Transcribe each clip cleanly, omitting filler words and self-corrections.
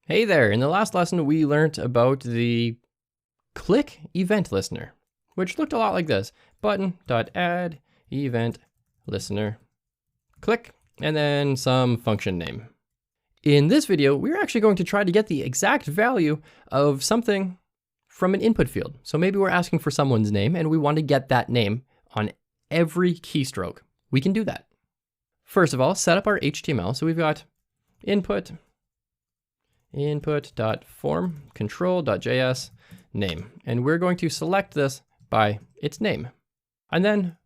Hey there, in the last lesson we learned about the click event listener, which looked a lot like this. Button.add event listener, click, and then some function name. In this video, we're actually going to try to get the exact value of something from an input field. So maybe we're asking for someone's name and we want to get that name on every keystroke. We can do that. First of all, set up our HTML. So we've got input.form control.js name. And we're going to select this by its name. And then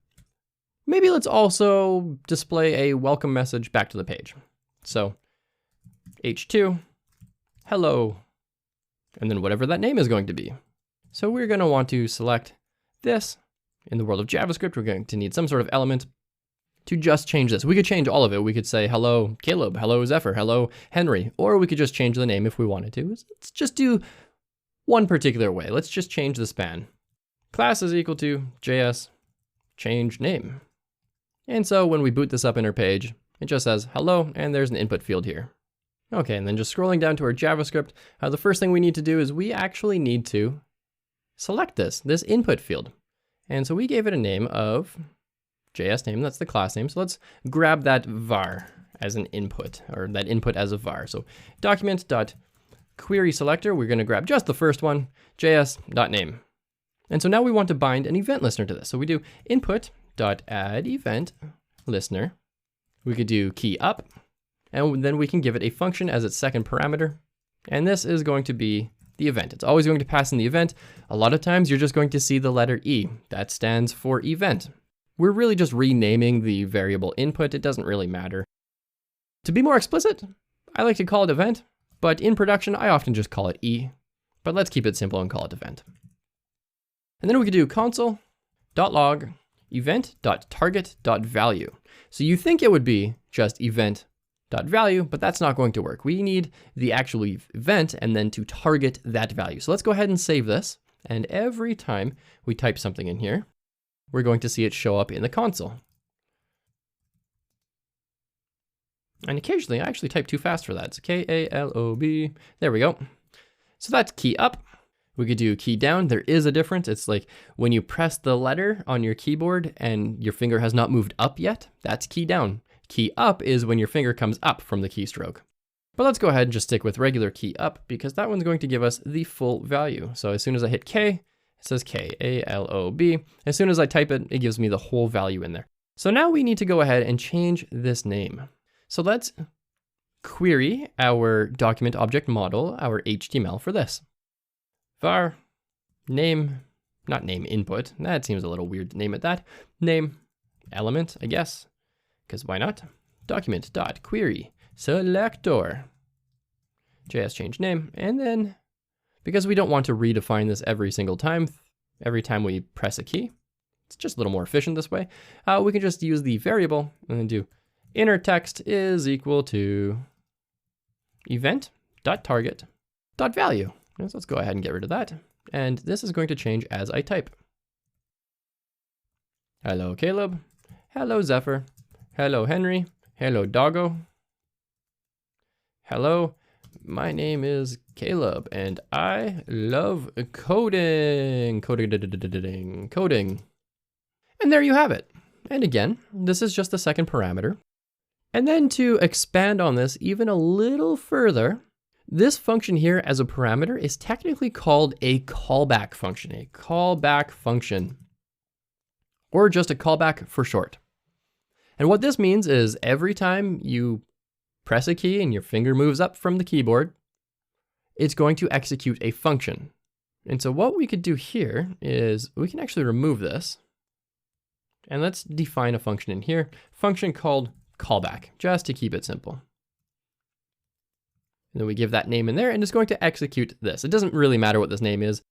maybe let's also display a welcome message back to the page. So h2, hello, and then whatever that name is going to be. So we're going to want to select this. In the world of JavaScript, we're going to need some sort of element to just change this. We could change all of it. We could say, hello, Caleb, hello, Zephyr, hello, Henry, or we could just change the name if we wanted to. Let's just do one particular way. Let's just change the span. Class is equal to JS change name. And so when we boot this up in our page, it just says hello, and there's an input field here. Okay, and then just scrolling down to our JavaScript, the first thing we need to do is we actually need to select this input field. And so we gave it a name of JS name, that's the class name. So let's grab that var as an input, or that input as a var. So document.query selector, we're going to grab just the first one, js.name. And so now we want to bind an event listener to this. So we do input.add event listener. We could do key up, and then we can give it a function as its second parameter. And this is going to be the event. It's always going to pass in the event. A lot of times you're just going to see the letter E. That stands for event. We're really just renaming the variable input. It doesn't really matter. To be more explicit, I like to call it event, but in production, I often just call it E. But let's keep it simple and call it event. And then we could do console.log event.target.value. So you think it would be just event.value, but that's not going to work. We need the actual event and then to target that value. So let's go ahead and save this. And every time we type something in here, we're going to see it show up in the console. And occasionally I actually type too fast for that. It's K-A-L-O-B. There we go. So that's key up. We could do key down. There is a difference. It's like when you press the letter on your keyboard and your finger has not moved up yet, that's key down. Key up is when your finger comes up from the keystroke. But let's go ahead and just stick with regular key up because that one's going to give us the full value. So as soon as I hit K, it says K-A-L-O-B. As soon as I type it, it gives me the whole value in there. So now we need to go ahead and change this name. So let's query our document object model, our HTML for this. Var name, not name input. That seems a little weird to name it that. Name element, I guess, because why not? Document.query selector. JS change name, and then because we don't want to redefine this every single time, every time we press a key, it's just a little more efficient this way. We can just use the variable and then do inner text is equal to event.target.value. So let's go ahead and get rid of that. And this is going to change as I type. Hello, Caleb. Hello, Zephyr. Hello, Henry. Hello, Doggo. Hello. My name is Caleb, and I love coding. Coding. And there you have it. And again, this is just the second parameter. And then to expand on this even a little further, this function here as a parameter is technically called a callback function, or just a callback for short. And what this means is every time you press a key and your finger moves up from the keyboard, it's going to execute a function. And so what we could do here is we can actually remove this. And let's define a function in here, function called callback, just to keep it simple. And then we give that name in there and it's going to execute this. It doesn't really matter what this name is.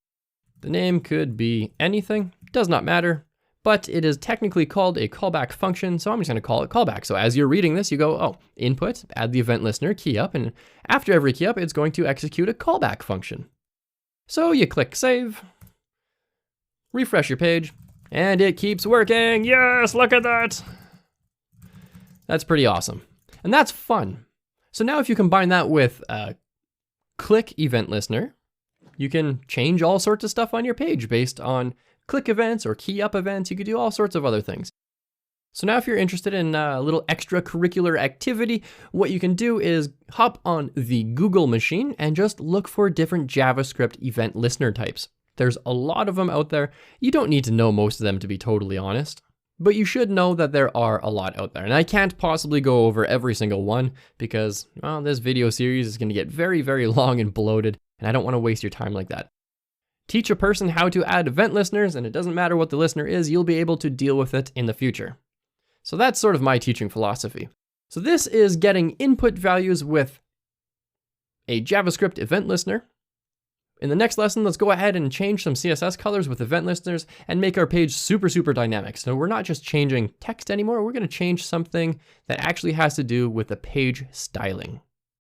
The name could be anything, does not matter. But it is technically called a callback function, so I'm just going to call it callback. So as you're reading this, you go, oh, input, add the event listener, key up, and after every key up, it's going to execute a callback function. So you click save, refresh your page, and it keeps working. Yes, look at that. That's pretty awesome. And that's fun. So now if you combine that with click event listener, you can change all sorts of stuff on your page based on click events or key up events. You could do all sorts of other things. So now if you're interested in a little extracurricular activity, what you can do is hop on the Google machine and just look for different JavaScript event listener types. There's a lot of them out there. You don't need to know most of them, to be totally honest, but you should know that there are a lot out there. And I can't possibly go over every single one because, well, this video series is going to get very, very long and bloated, and I don't want to waste your time like that. Teach a person how to add event listeners, and it doesn't matter what the listener is, you'll be able to deal with it in the future. So that's sort of my teaching philosophy. So this is getting input values with a JavaScript event listener. In the next lesson, let's go ahead and change some CSS colors with event listeners and make our page super, super dynamic. So we're not just changing text anymore, we're going to change something that actually has to do with the page styling.